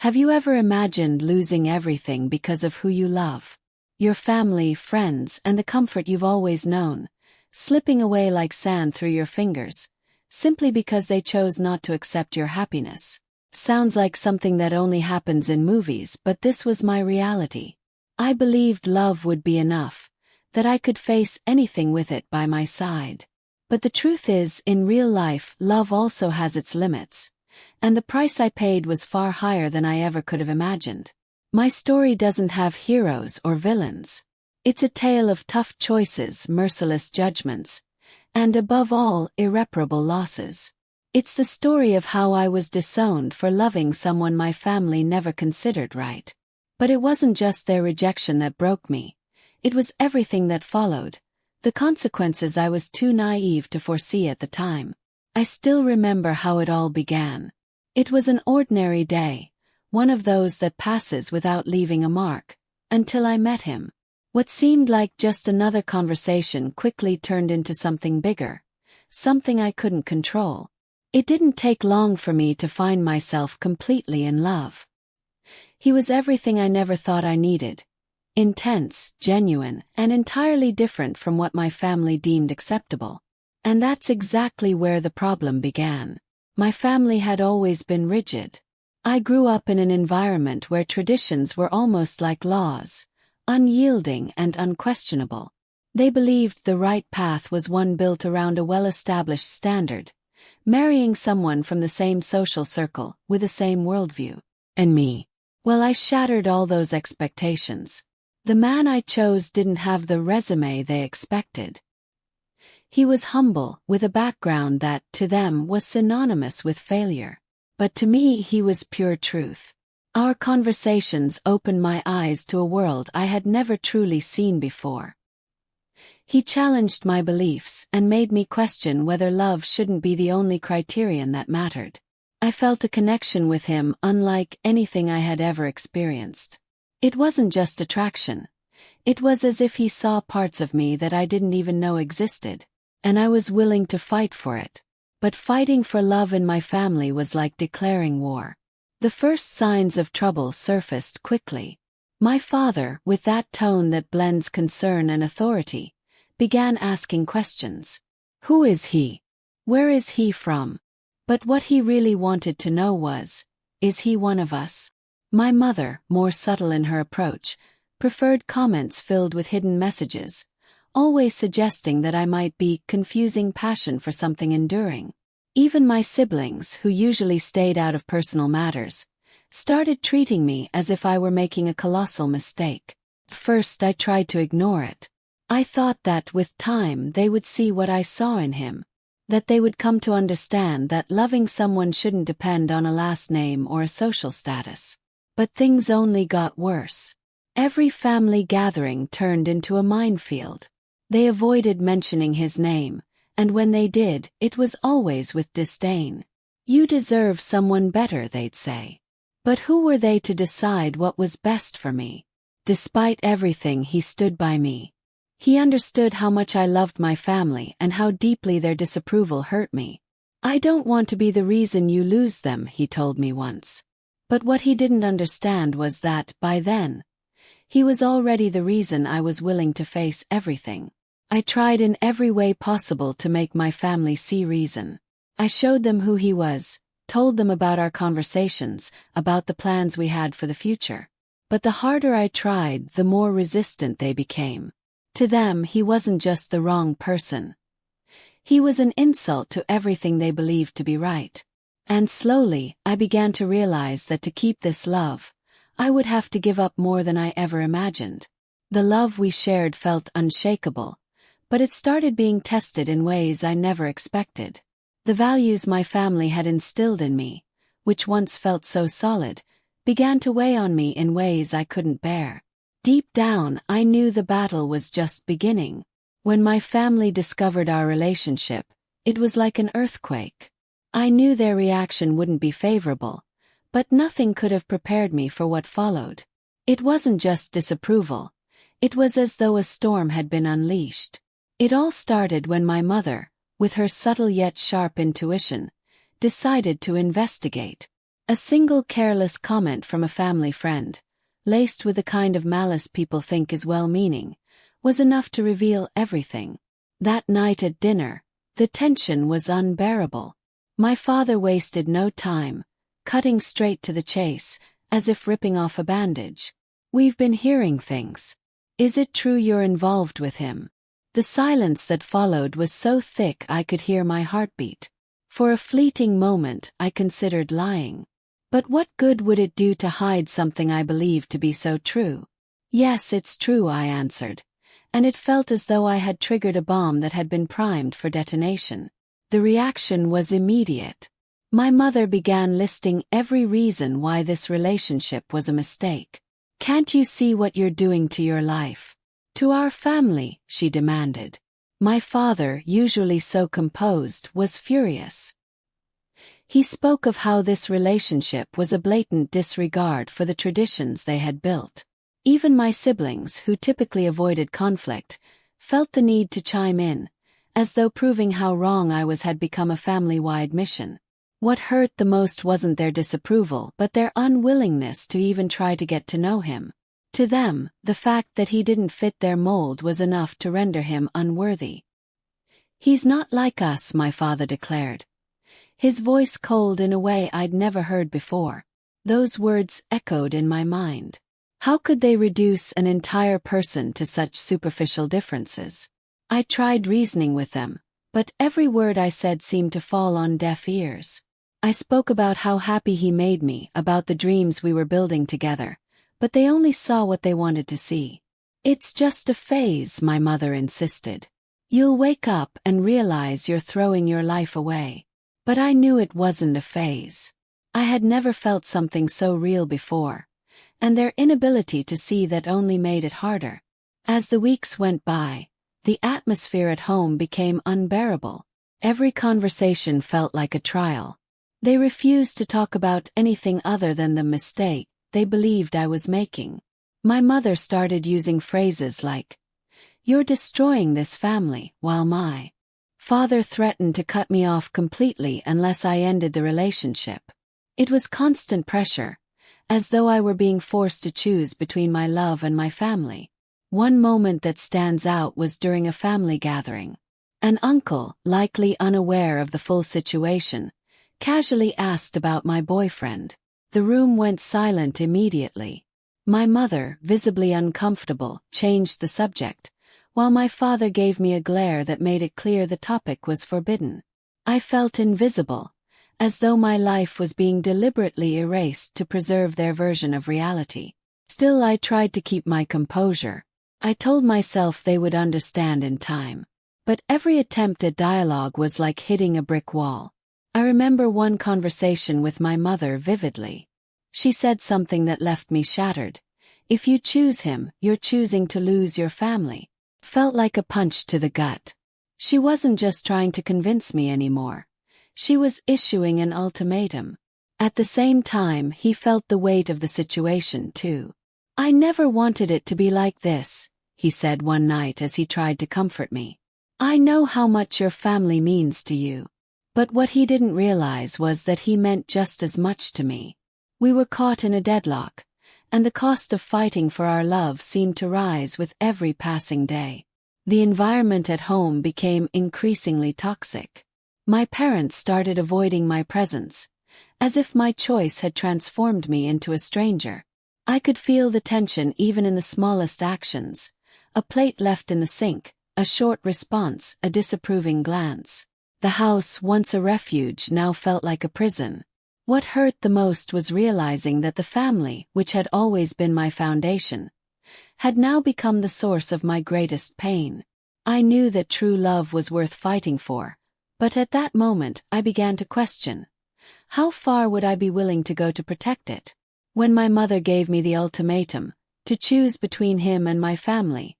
Have you ever imagined losing everything because of who you love? Your family, friends, and the comfort you've always known, slipping away like sand through your fingers, simply because they chose not to accept your happiness. Sounds like something that only happens in movies, but this was my reality. I believed love would be enough, that I could face anything with it by my side. But the truth is, in real life, love also has its limits. And the price I paid was far higher than I ever could have imagined. My story doesn't have heroes or villains. It's a tale of tough choices, merciless judgments, and above all, irreparable losses. It's the story of how I was disowned for loving someone my family never considered right. But it wasn't just their rejection that broke me. It was everything that followed, the consequences I was too naive to foresee at the time. I still remember how it all began. It was an ordinary day, one of those that passes without leaving a mark, until I met him. What seemed like just another conversation quickly turned into something bigger, something I couldn't control. It didn't take long for me to find myself completely in love. He was everything I never thought I needed. Intense, genuine, and entirely different from what my family deemed acceptable. And that's exactly where the problem began. My family had always been rigid. I grew up in an environment where traditions were almost like laws, unyielding and unquestionable. They believed the right path was one built around a well-established standard, marrying someone from the same social circle, with the same worldview. And me? Well, I shattered all those expectations. The man I chose didn't have the resume they expected. He was humble, with a background that, to them, was synonymous with failure. But to me, he was pure truth. Our conversations opened my eyes to a world I had never truly seen before. He challenged my beliefs and made me question whether love shouldn't be the only criterion that mattered. I felt a connection with him unlike anything I had ever experienced. It wasn't just attraction. It was as if he saw parts of me that I didn't even know existed. And I was willing to fight for it. But fighting for love in my family was like declaring war. The first signs of trouble surfaced quickly. My father, with that tone that blends concern and authority, began asking questions. Who is he? Where is he from? But what he really wanted to know was, is he one of us? My mother, more subtle in her approach, preferred comments filled with hidden messages, always suggesting that I might be confusing passion for something enduring. Even my siblings, who usually stayed out of personal matters, started treating me as if I were making a colossal mistake. First, I tried to ignore it. I thought that, with time, they would see what I saw in him. That they would come to understand that loving someone shouldn't depend on a last name or a social status. But things only got worse. Every family gathering turned into a minefield. They avoided mentioning his name, and when they did, it was always with disdain. You deserve someone better, they'd say. But who were they to decide what was best for me? Despite everything, he stood by me. He understood how much I loved my family and how deeply their disapproval hurt me. I don't want to be the reason you lose them, he told me once. But what he didn't understand was that, by then, he was already the reason I was willing to face everything. I tried in every way possible to make my family see reason. I showed them who he was, told them about our conversations, about the plans we had for the future. But the harder I tried, the more resistant they became. To them, he wasn't just the wrong person. He was an insult to everything they believed to be right. And slowly, I began to realize that to keep this love, I would have to give up more than I ever imagined. The love we shared felt unshakable, but it started being tested in ways I never expected. The values my family had instilled in me, which once felt so solid, began to weigh on me in ways I couldn't bear. Deep down, I knew the battle was just beginning. When my family discovered our relationship, it was like an earthquake. I knew their reaction wouldn't be favorable, but nothing could have prepared me for what followed. It wasn't just disapproval. It was as though a storm had been unleashed. It all started when my mother, with her subtle yet sharp intuition, decided to investigate. A single careless comment from a family friend, laced with the kind of malice people think is well-meaning, was enough to reveal everything. That night at dinner, the tension was unbearable. My father wasted no time, cutting straight to the chase, as if ripping off a bandage. "We've been hearing things. Is it true you're involved with him?" The silence that followed was so thick I could hear my heartbeat. For a fleeting moment I considered lying. But what good would it do to hide something I believed to be so true? "Yes, it's true," I answered, and it felt as though I had triggered a bomb that had been primed for detonation. The reaction was immediate. My mother began listing every reason why this relationship was a mistake. "Can't you see what you're doing to your life? To our family?" she demanded. My father, usually so composed, was furious. He spoke of how this relationship was a blatant disregard for the traditions they had built. Even my siblings, who typically avoided conflict, felt the need to chime in, as though proving how wrong I was had become a family-wide mission. What hurt the most wasn't their disapproval but their unwillingness to even try to get to know him. To them, the fact that he didn't fit their mold was enough to render him unworthy. "He's not like us," my father declared, his voice cold in a way I'd never heard before. Those words echoed in my mind. How could they reduce an entire person to such superficial differences? I tried reasoning with them, but every word I said seemed to fall on deaf ears. I spoke about how happy he made me, about the dreams we were building together, but they only saw what they wanted to see. "It's just a phase," my mother insisted. "You'll wake up and realize you're throwing your life away." But I knew it wasn't a phase. I had never felt something so real before, and their inability to see that only made it harder. As the weeks went by, the atmosphere at home became unbearable. Every conversation felt like a trial. They refused to talk about anything other than the mistake they believed I was making. My mother started using phrases like, "You're destroying this family," while my father threatened to cut me off completely unless I ended the relationship. It was constant pressure, as though I were being forced to choose between my love and my family. One moment that stands out was during a family gathering. An uncle, likely unaware of the full situation, casually asked about my boyfriend. The room went silent immediately. My mother, visibly uncomfortable, changed the subject, while my father gave me a glare that made it clear the topic was forbidden. I felt invisible, as though my life was being deliberately erased to preserve their version of reality. Still, I tried to keep my composure. I told myself they would understand in time. But every attempt at dialogue was like hitting a brick wall. I remember one conversation with my mother vividly. She said something that left me shattered. "If you choose him, you're choosing to lose your family." Felt like a punch to the gut. She wasn't just trying to convince me anymore. She was issuing an ultimatum. At the same time, he felt the weight of the situation too. "I never wanted it to be like this," he said one night as he tried to comfort me. "I know how much your family means to you." But what he didn't realize was that he meant just as much to me. We were caught in a deadlock, and the cost of fighting for our love seemed to rise with every passing day. The environment at home became increasingly toxic. My parents started avoiding my presence, as if my choice had transformed me into a stranger. I could feel the tension even in the smallest actions. A plate left in the sink, a short response, a disapproving glance. The house, once a refuge, now felt like a prison. What hurt the most was realizing that the family, which had always been my foundation, had now become the source of my greatest pain. I knew that true love was worth fighting for, but at that moment I began to question, how far would I be willing to go to protect it? When my mother gave me the ultimatum, to choose between him and my family,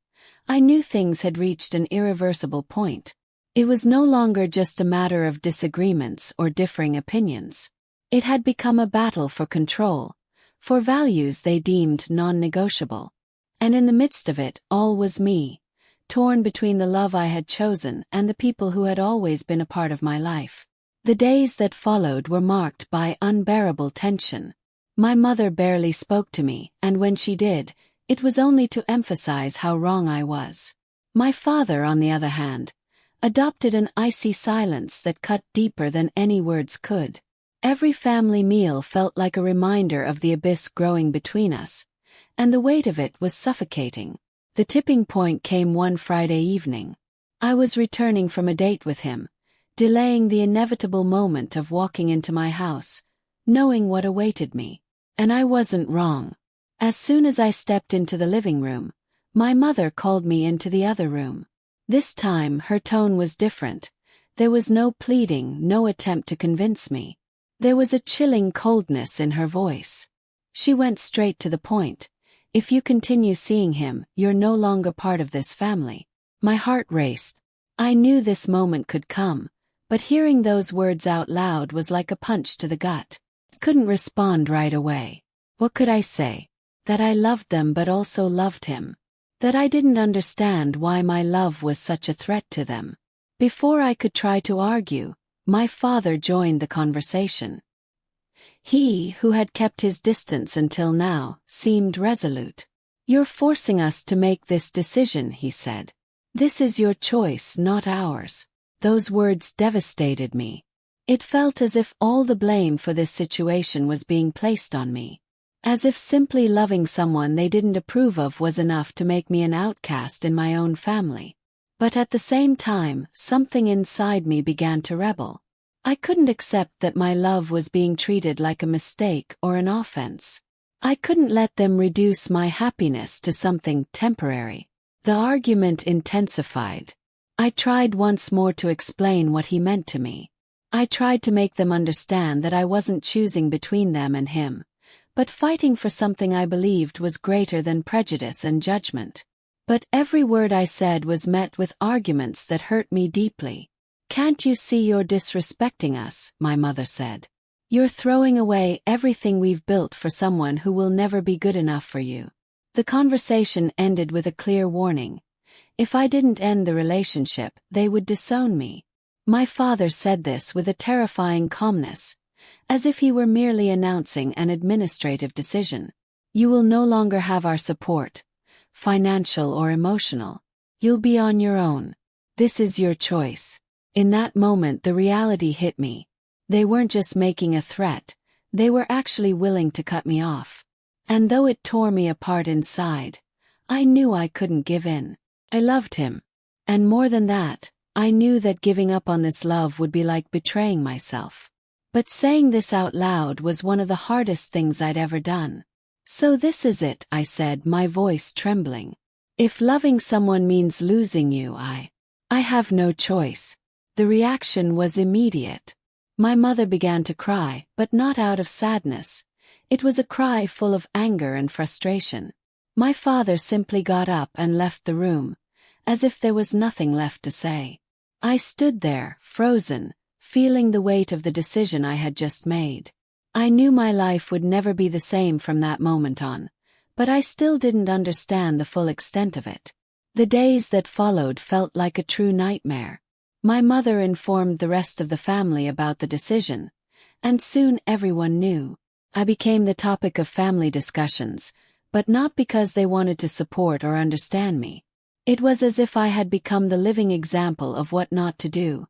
I knew things had reached an irreversible point. It was no longer just a matter of disagreements or differing opinions. It had become a battle for control, for values they deemed non-negotiable. And in the midst of it, all was me, torn between the love I had chosen and the people who had always been a part of my life. The days that followed were marked by unbearable tension. My mother barely spoke to me, and when she did, it was only to emphasize how wrong I was. My father, on the other hand, adopted an icy silence that cut deeper than any words could. Every family meal felt like a reminder of the abyss growing between us, and the weight of it was suffocating. The tipping point came one Friday evening. I was returning from a date with him, delaying the inevitable moment of walking into my house, knowing what awaited me. And I wasn't wrong. As soon as I stepped into the living room, my mother called me into the other room. This time her tone was different. There was no pleading, no attempt to convince me. There was a chilling coldness in her voice. She went straight to the point. If you continue seeing him, you're no longer part of this family. My heart raced. I knew this moment could come, but hearing those words out loud was like a punch to the gut. I couldn't respond right away. What could I say? That I loved them but also loved him. That I didn't understand why my love was such a threat to them. Before I could try to argue, my father joined the conversation. He, who had kept his distance until now, seemed resolute. "You're forcing us to make this decision," he said. "This is your choice, not ours." Those words devastated me. It felt as if all the blame for this situation was being placed on me. As if simply loving someone they didn't approve of was enough to make me an outcast in my own family. But at the same time, something inside me began to rebel. I couldn't accept that my love was being treated like a mistake or an offense. I couldn't let them reduce my happiness to something temporary. The argument intensified. I tried once more to explain what he meant to me. I tried to make them understand that I wasn't choosing between them and him, but fighting for something I believed was greater than prejudice and judgment. But every word I said was met with arguments that hurt me deeply. "Can't you see you're disrespecting us?" my mother said. "You're throwing away everything we've built for someone who will never be good enough for you." The conversation ended with a clear warning. If I didn't end the relationship, they would disown me. My father said this with a terrifying calmness, as if he were merely announcing an administrative decision. "You will no longer have our support, financial or emotional. You'll be on your own. This is your choice." In that moment the reality hit me. They weren't just making a threat, they were actually willing to cut me off. And though it tore me apart inside, I knew I couldn't give in. I loved him. And more than that, I knew that giving up on this love would be like betraying myself. But saying this out loud was one of the hardest things I'd ever done. "So this is it," I said, my voice trembling. "If loving someone means losing you, I have no choice." The reaction was immediate. My mother began to cry, but not out of sadness. It was a cry full of anger and frustration. My father simply got up and left the room, as if there was nothing left to say. I stood there, frozen, feeling the weight of the decision I had just made. I knew my life would never be the same from that moment on, but I still didn't understand the full extent of it. The days that followed felt like a true nightmare. My mother informed the rest of the family about the decision, and soon everyone knew. I became the topic of family discussions, but not because they wanted to support or understand me. It was as if I had become the living example of what not to do,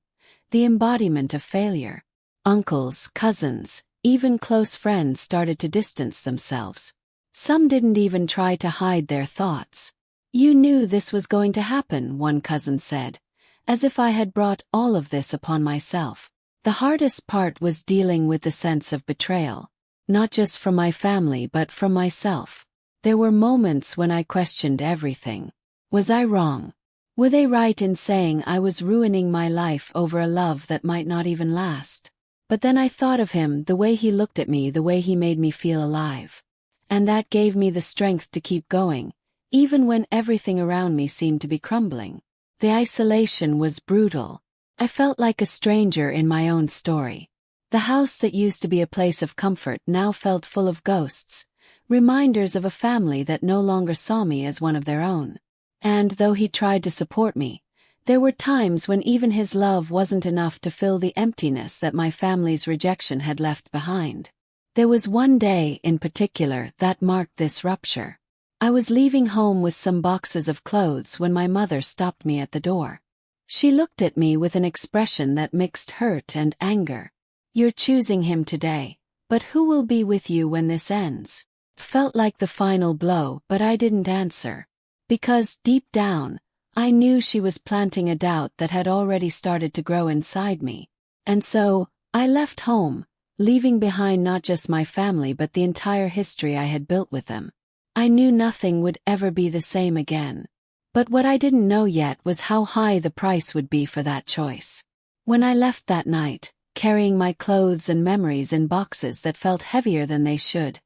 the embodiment of failure. Uncles, cousins, even close friends started to distance themselves. Some didn't even try to hide their thoughts. "You knew this was going to happen," one cousin said, as if I had brought all of this upon myself. The hardest part was dealing with the sense of betrayal, not just from my family but from myself. There were moments when I questioned everything. Was I wrong? Were they right in saying I was ruining my life over a love that might not even last? But then I thought of him, the way he looked at me, the way he made me feel alive. And that gave me the strength to keep going, even when everything around me seemed to be crumbling. The isolation was brutal. I felt like a stranger in my own story. The house that used to be a place of comfort now felt full of ghosts, reminders of a family that no longer saw me as one of their own. And though he tried to support me, There were times when even his love wasn't enough to fill the emptiness that my family's rejection had left behind. There was one day in particular that marked this rupture. I was leaving home with some boxes of clothes when my mother stopped me at the door. She looked at me with an expression that mixed hurt and anger. "You're choosing him today, but who will be with you when this ends?" Felt like the final blow, but I didn't answer. Because, deep down, I knew she was planting a doubt that had already started to grow inside me. And so, I left home, leaving behind not just my family but the entire history I had built with them. I knew nothing would ever be the same again. But what I didn't know yet was how high the price would be for that choice. When I left that night, carrying my clothes and memories in boxes that felt heavier than they should,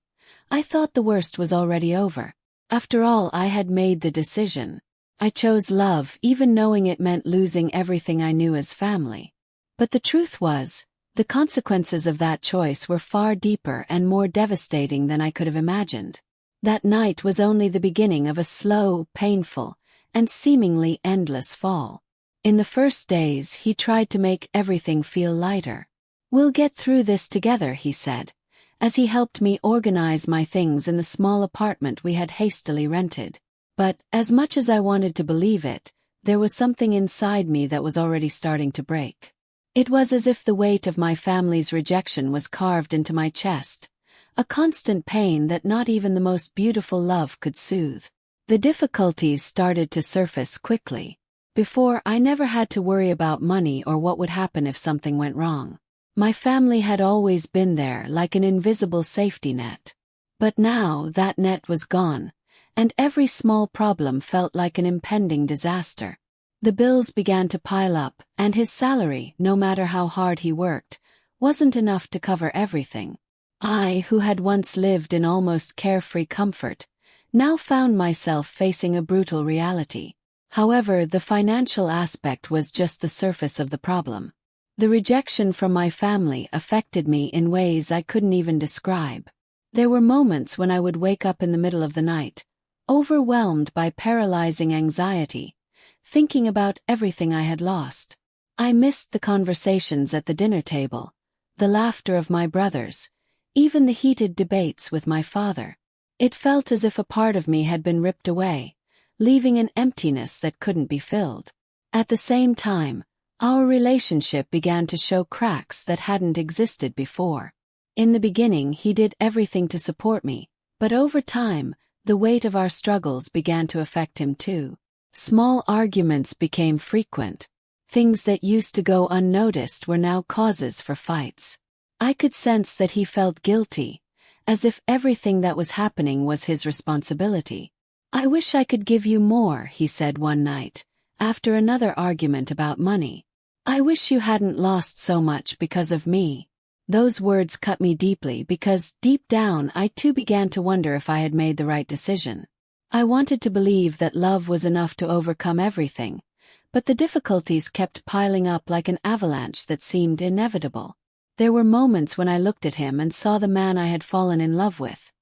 I thought the worst was already over. After all, I had made the decision. I chose love, even knowing it meant losing everything I knew as family. But the truth was, the consequences of that choice were far deeper and more devastating than I could have imagined. That night was only the beginning of a slow, painful, and seemingly endless fall. In the first days, he tried to make everything feel lighter. "We'll get through this together," he said, as he helped me organize my things in the small apartment we had hastily rented. But, as much as I wanted to believe it, there was something inside me that was already starting to break. It was as if the weight of my family's rejection was carved into my chest, a constant pain that not even the most beautiful love could soothe. The difficulties started to surface quickly. Before, I never had to worry about money or what would happen if something went wrong. My family had always been there, like an invisible safety net. But now, that net was gone, and every small problem felt like an impending disaster. The bills began to pile up, and his salary, no matter how hard he worked, wasn't enough to cover everything. I, who had once lived in almost carefree comfort, now found myself facing a brutal reality. However, the financial aspect was just the surface of the problem. The rejection from my family affected me in ways I couldn't even describe. There were moments when I would wake up in the middle of the night, overwhelmed by paralyzing anxiety, thinking about everything I had lost. I missed the conversations at the dinner table, the laughter of my brothers, even the heated debates with my father. It felt as if a part of me had been ripped away, leaving an emptiness that couldn't be filled. At the same time, our relationship began to show cracks that hadn't existed before. In the beginning, he did everything to support me, but over time, the weight of our struggles began to affect him too. Small arguments became frequent. Things that used to go unnoticed were now causes for fights. I could sense that he felt guilty, as if everything that was happening was his responsibility. "I wish I could give you more," he said one night, after another argument about money. "I wish you hadn't lost so much because of me." Those words cut me deeply because, deep down, I too began to wonder if I had made the right decision. I wanted to believe that love was enough to overcome everything, but the difficulties kept piling up like an avalanche that seemed inevitable. There were moments when I looked at him and saw the man I had fallen in love with,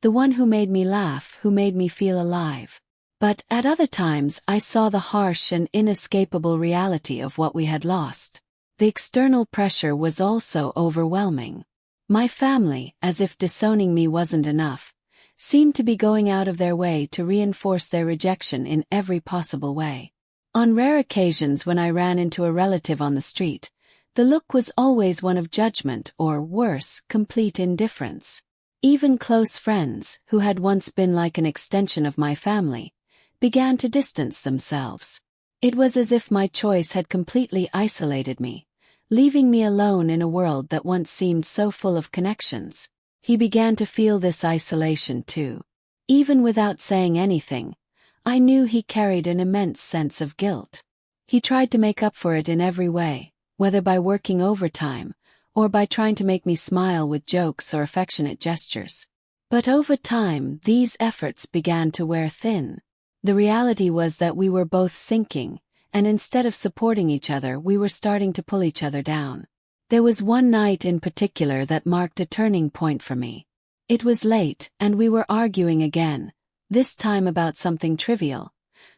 the one who made me laugh, who made me feel alive. But at other times I saw the harsh and inescapable reality of what we had lost. The external pressure was also overwhelming. My family, as if disowning me wasn't enough, seemed to be going out of their way to reinforce their rejection in every possible way. On rare occasions when I ran into a relative on the street, the look was always one of judgment or, worse, complete indifference. Even close friends, who had once been like an extension of my family, began to distance themselves. It was as if my choice had completely isolated me, leaving me alone in a world that once seemed so full of connections. He began to feel this isolation too. Even without saying anything, I knew he carried an immense sense of guilt. He tried to make up for it in every way, whether by working overtime, or by trying to make me smile with jokes or affectionate gestures. But over time, these efforts began to wear thin. The reality was that we were both sinking, and instead of supporting each other, we were starting to pull each other down. There was one night in particular that marked a turning point for me. It was late, and we were arguing again, this time about something trivial,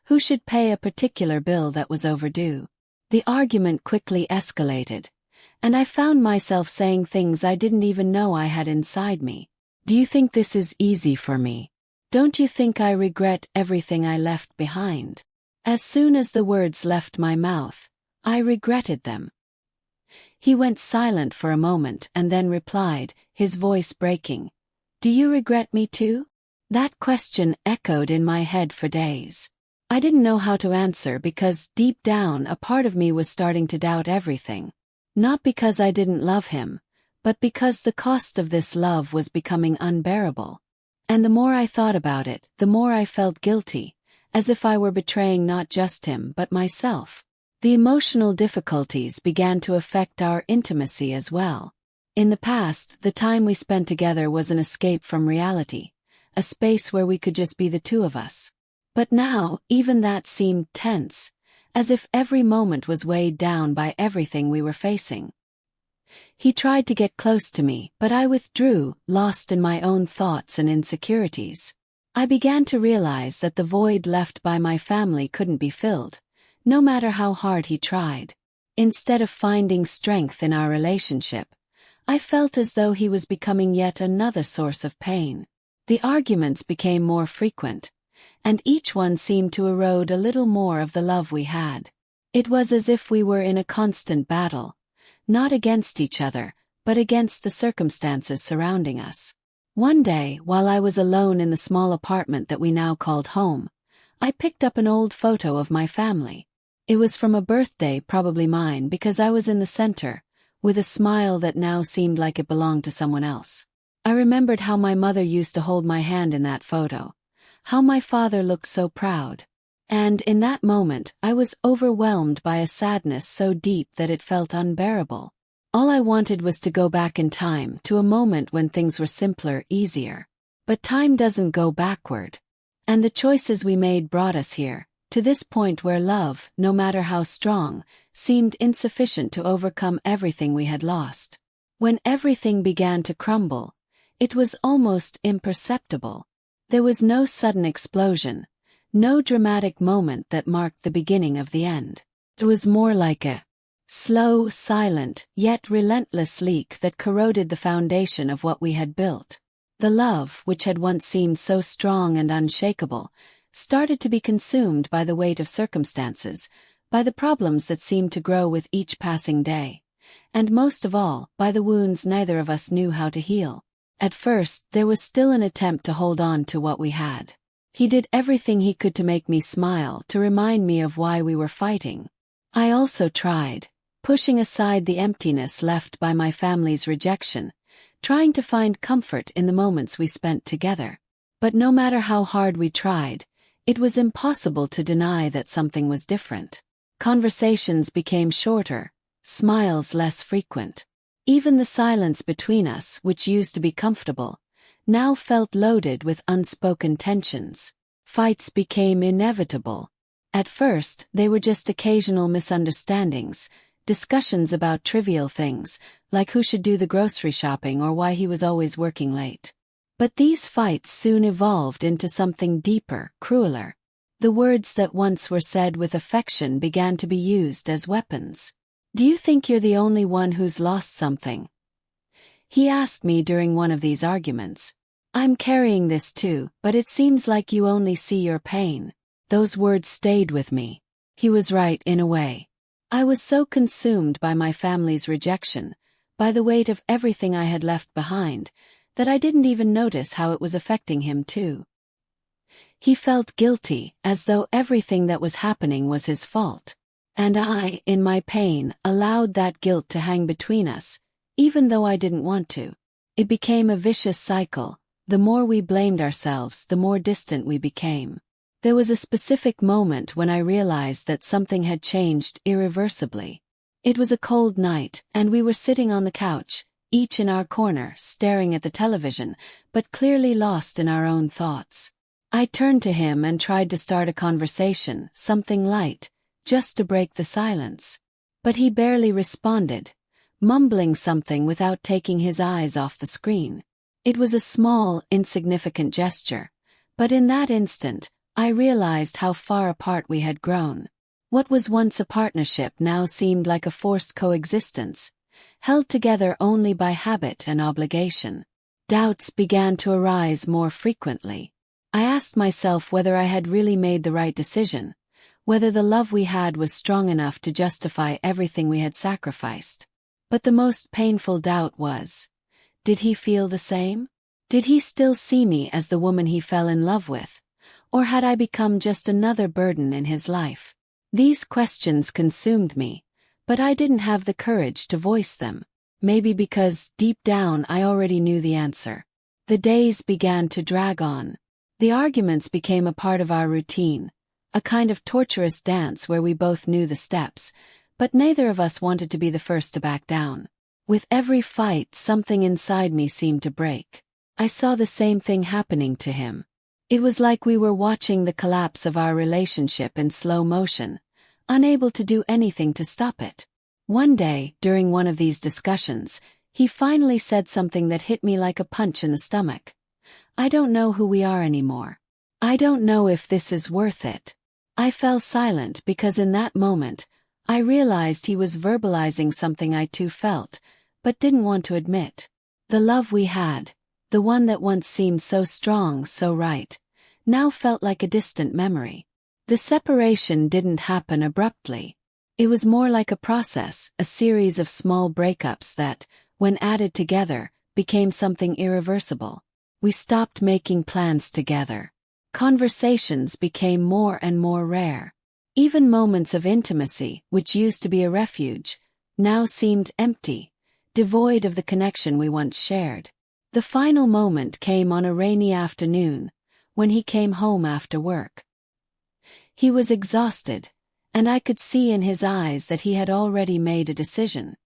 Who should pay a particular bill that was overdue? The argument quickly escalated, and I found myself saying things I didn't even know I had inside me. Do you think this is easy for me? Don't you think I regret everything I left behind? As soon as the words left my mouth, I regretted them. He went silent for a moment and then replied, his voice breaking. Do you regret me too? That question echoed in my head for days. I didn't know how to answer because, deep down, a part of me was starting to doubt everything. Not because I didn't love him, but because the cost of this love was becoming unbearable. And the more I thought about it, the more I felt guilty, as if I were betraying not just him but myself. The emotional difficulties began to affect our intimacy as well. In the past, the time we spent together was an escape from reality, a space where we could just be the two of us. But now, even that seemed tense, as if every moment was weighed down by everything we were facing. He tried to get close to me, but I withdrew, lost in my own thoughts and insecurities. I began to realize that the void left by my family couldn't be filled, no matter how hard he tried. Instead of finding strength in our relationship, I felt as though he was becoming yet another source of pain. The arguments became more frequent, and each one seemed to erode a little more of the love we had. It was as if we were in a constant battle, not against each other, but against the circumstances surrounding us. One day, while I was alone in the small apartment that we now called home, I picked up an old photo of my family. It was from a birthday, probably mine, because I was in the center, with a smile that now seemed like it belonged to someone else. I remembered how my mother used to hold my hand in that photo, how my father looked so proud. And in that moment, I was overwhelmed by a sadness so deep that it felt unbearable. All I wanted was to go back in time to a moment when things were simpler, easier. But time doesn't go backward. And the choices we made brought us here, to this point where love, no matter how strong, seemed insufficient to overcome everything we had lost. When everything began to crumble, it was almost imperceptible. There was no sudden explosion, no dramatic moment that marked the beginning of the end. It was more like a slow, silent, yet relentless leak that corroded the foundation of what we had built. The love, which had once seemed so strong and unshakable, started to be consumed by the weight of circumstances, by the problems that seemed to grow with each passing day, and most of all, by the wounds neither of us knew how to heal. At first, there was still an attempt to hold on to what we had. He did everything he could to make me smile, to remind me of why we were fighting. I also tried, pushing aside the emptiness left by my family's rejection, trying to find comfort in the moments we spent together. But no matter how hard we tried, it was impossible to deny that something was different. Conversations became shorter, smiles less frequent. Even the silence between us, which used to be comfortable, now felt loaded with unspoken tensions. Fights became inevitable. At first, they were just occasional misunderstandings, discussions about trivial things, like who should do the grocery shopping or why he was always working late. But these fights soon evolved into something deeper, crueler. The words that once were said with affection began to be used as weapons. Do you think you're the only one who's lost something? He asked me during one of these arguments. I'm carrying this too, but it seems like you only see your pain. Those words stayed with me. He was right in a way. I was so consumed by my family's rejection, by the weight of everything I had left behind, that I didn't even notice how it was affecting him too. He felt guilty, as though everything that was happening was his fault. And I, in my pain, allowed that guilt to hang between us, even though I didn't want to. It became a vicious cycle. The more we blamed ourselves, the more distant we became. There was a specific moment when I realized that something had changed irreversibly. It was a cold night, and we were sitting on the couch, each in our corner, staring at the television, but clearly lost in our own thoughts. I turned to him and tried to start a conversation, something light, just to break the silence. But he barely responded, mumbling something without taking his eyes off the screen. It was a small, insignificant gesture, but in that instant, I realized how far apart we had grown. What was once a partnership now seemed like a forced coexistence, held together only by habit and obligation. Doubts began to arise more frequently. I asked myself whether I had really made the right decision, whether the love we had was strong enough to justify everything we had sacrificed. But the most painful doubt was, did he feel the same? Did he still see me as the woman he fell in love with? Or had I become just another burden in his life? These questions consumed me, but I didn't have the courage to voice them. Maybe because, deep down, I already knew the answer. The days began to drag on. The arguments became a part of our routine, a kind of torturous dance where we both knew the steps, but neither of us wanted to be the first to back down. With every fight, something inside me seemed to break. I saw the same thing happening to him. It was like we were watching the collapse of our relationship in slow motion, unable to do anything to stop it. One day, during one of these discussions, he finally said something that hit me like a punch in the stomach. I don't know who we are anymore. I don't know if this is worth it. I fell silent because in that moment, I realized he was verbalizing something I too felt, but didn't want to admit. The love we had, the one that once seemed so strong, so right, now felt like a distant memory. The separation didn't happen abruptly. It was more like a process, a series of small breakups that, when added together, became something irreversible. We stopped making plans together. Conversations became more and more rare. Even moments of intimacy, which used to be a refuge, now seemed empty, devoid of the connection we once shared. The final moment came on a rainy afternoon, when he came home after work. He was exhausted, and I could see in his eyes that he had already made a decision.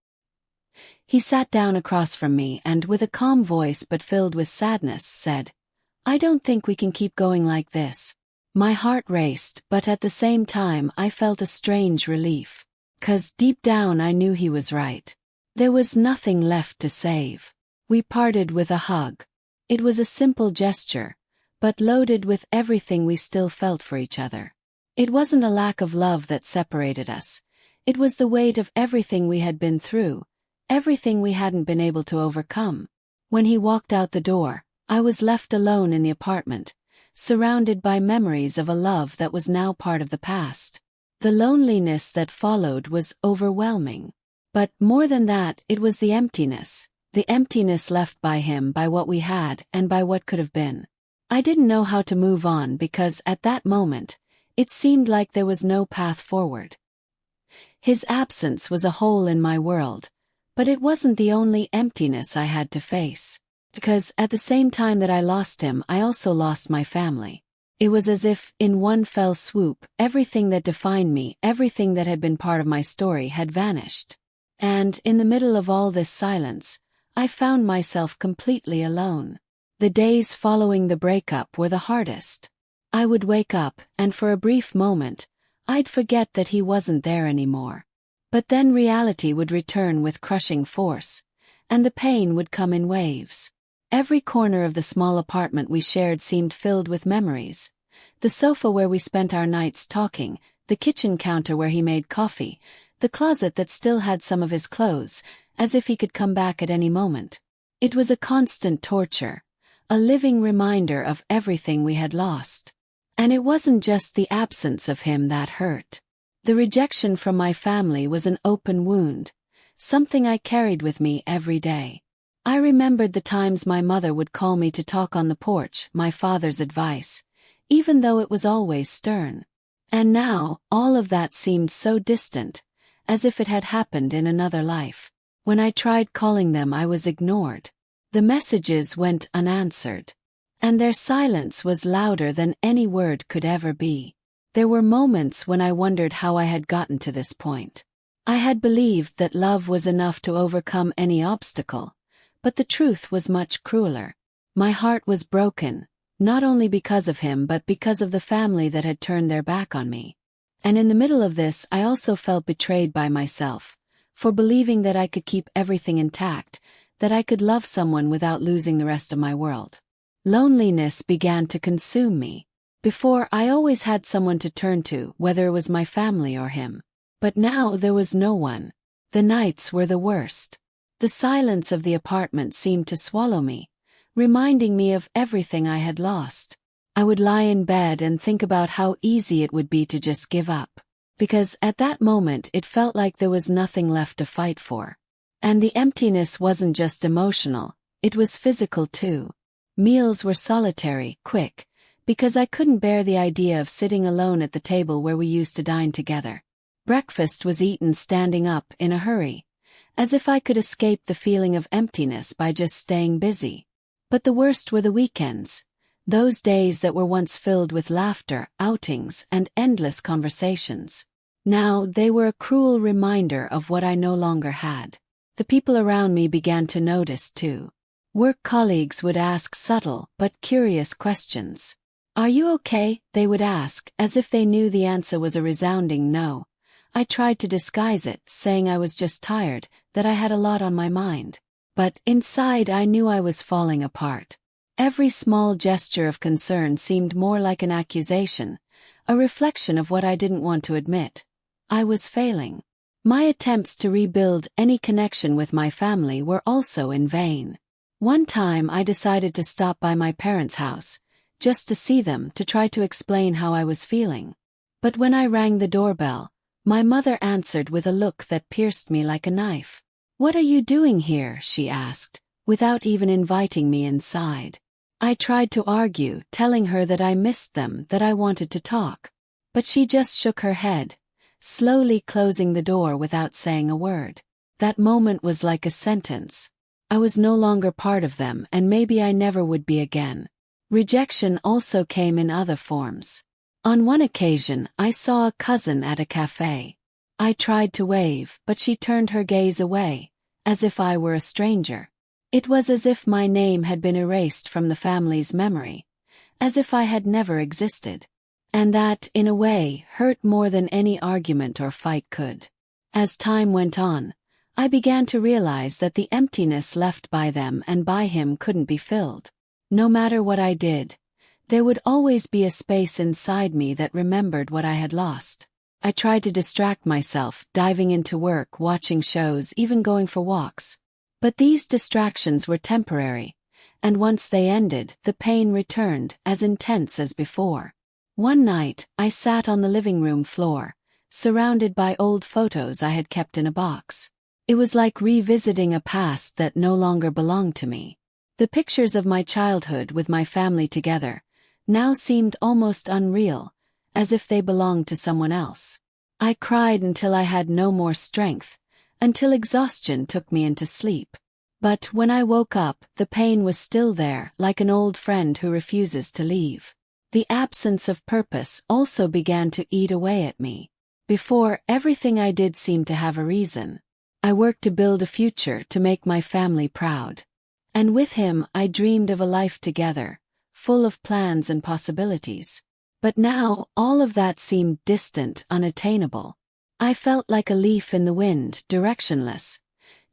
He sat down across from me and, with a calm voice but filled with sadness, said, "I don't think we can keep going like this." My heart raced, but at the same time I felt a strange relief. 'Cause deep down I knew he was right. There was nothing left to save. We parted with a hug. It was a simple gesture, but loaded with everything we still felt for each other. It wasn't a lack of love that separated us. It was the weight of everything we had been through, everything we hadn't been able to overcome. When he walked out the door, I was left alone in the apartment, surrounded by memories of a love that was now part of the past. The loneliness that followed was overwhelming. But more than that, it was the emptiness left by him, by what we had, and by what could have been. I didn't know how to move on because, at that moment, it seemed like there was no path forward. His absence was a hole in my world, but it wasn't the only emptiness I had to face. Because, at the same time that I lost him, I also lost my family. It was as if, in one fell swoop, everything that defined me, everything that had been part of my story, had vanished. And, in the middle of all this silence, I found myself completely alone. The days following the breakup were the hardest. I would wake up, and for a brief moment, I'd forget that he wasn't there anymore. But then reality would return with crushing force, and the pain would come in waves. Every corner of the small apartment we shared seemed filled with memories. The sofa where we spent our nights talking, the kitchen counter where he made coffee, the closet that still had some of his clothes, as if he could come back at any moment. It was a constant torture, a living reminder of everything we had lost. And it wasn't just the absence of him that hurt. The rejection from my family was an open wound, something I carried with me every day. I remembered the times my mother would call me to talk on the porch, my father's advice, even though it was always stern. And now, all of that seemed so distant, as if it had happened in another life. When I tried calling them, I was ignored. The messages went unanswered. And their silence was louder than any word could ever be. There were moments when I wondered how I had gotten to this point. I had believed that love was enough to overcome any obstacle, but the truth was much crueler. My heart was broken, not only because of him but because of the family that had turned their back on me. And in the middle of this, I also felt betrayed by myself, for believing that I could keep everything intact, that I could love someone without losing the rest of my world. Loneliness began to consume me. Before, I always had someone to turn to, whether it was my family or him. But now there was no one. The nights were the worst. The silence of the apartment seemed to swallow me, reminding me of everything I had lost. I would lie in bed and think about how easy it would be to just give up. Because at that moment it felt like there was nothing left to fight for. And the emptiness wasn't just emotional, it was physical too. Meals were solitary, quick, because I couldn't bear the idea of sitting alone at the table where we used to dine together. Breakfast was eaten standing up in a hurry, as if I could escape the feeling of emptiness by just staying busy. But the worst were the weekends, those days that were once filled with laughter, outings, and endless conversations. Now they were a cruel reminder of what I no longer had. The people around me began to notice too. Work colleagues would ask subtle but curious questions. "Are you okay?" they would ask, as if they knew the answer was a resounding no. I tried to disguise it, saying I was just tired, that I had a lot on my mind. But inside I knew I was falling apart. Every small gesture of concern seemed more like an accusation, a reflection of what I didn't want to admit. I was failing. My attempts to rebuild any connection with my family were also in vain. One time I decided to stop by my parents' house, just to see them, to try to explain how I was feeling. But when I rang the doorbell, my mother answered with a look that pierced me like a knife. "What are you doing here?" she asked, without even inviting me inside. I tried to argue, telling her that I missed them, that I wanted to talk. But she just shook her head, slowly closing the door without saying a word. That moment was like a sentence. I was no longer part of them, and maybe I never would be again. Rejection also came in other forms. On one occasion, I saw a cousin at a cafe. I tried to wave, but she turned her gaze away, as if I were a stranger. It was as if my name had been erased from the family's memory, as if I had never existed. And that, in a way, hurt more than any argument or fight could. As time went on, I began to realize that the emptiness left by them and by him couldn't be filled. No matter what I did, there would always be a space inside me that remembered what I had lost. I tried to distract myself, diving into work, watching shows, even going for walks. But these distractions were temporary, and once they ended, the pain returned, as intense as before. One night, I sat on the living room floor, surrounded by old photos I had kept in a box. It was like revisiting a past that no longer belonged to me. The pictures of my childhood with my family together now seemed almost unreal, as if they belonged to someone else. I cried until I had no more strength, until exhaustion took me into sleep. But when I woke up, the pain was still there, like an old friend who refuses to leave. The absence of purpose also began to eat away at me. Before, everything I did seemed to have a reason. I worked to build a future, to make my family proud. And with him, I dreamed of a life together, full of plans and possibilities. But now, all of that seemed distant, unattainable. I felt like a leaf in the wind, directionless,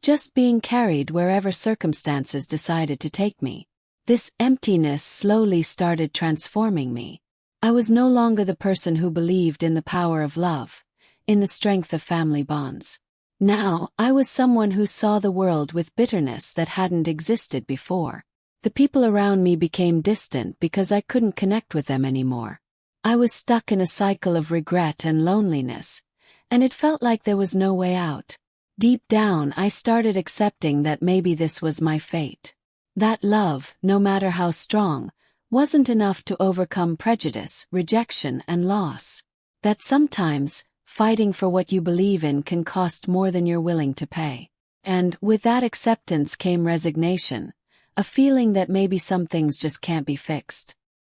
just being carried wherever circumstances decided to take me. This emptiness slowly started transforming me. I was no longer the person who believed in the power of love, in the strength of family bonds. Now, I was someone who saw the world with bitterness that hadn't existed before. The people around me became distant because I couldn't connect with them anymore. I was stuck in a cycle of regret and loneliness, and it felt like there was no way out. Deep down, I started accepting that maybe this was my fate. That love, no matter how strong, wasn't enough to overcome prejudice, rejection, and loss. That sometimes, fighting for what you believe in can cost more than you're willing to pay. And with that acceptance came resignation, a feeling that maybe some things just can't be fixed.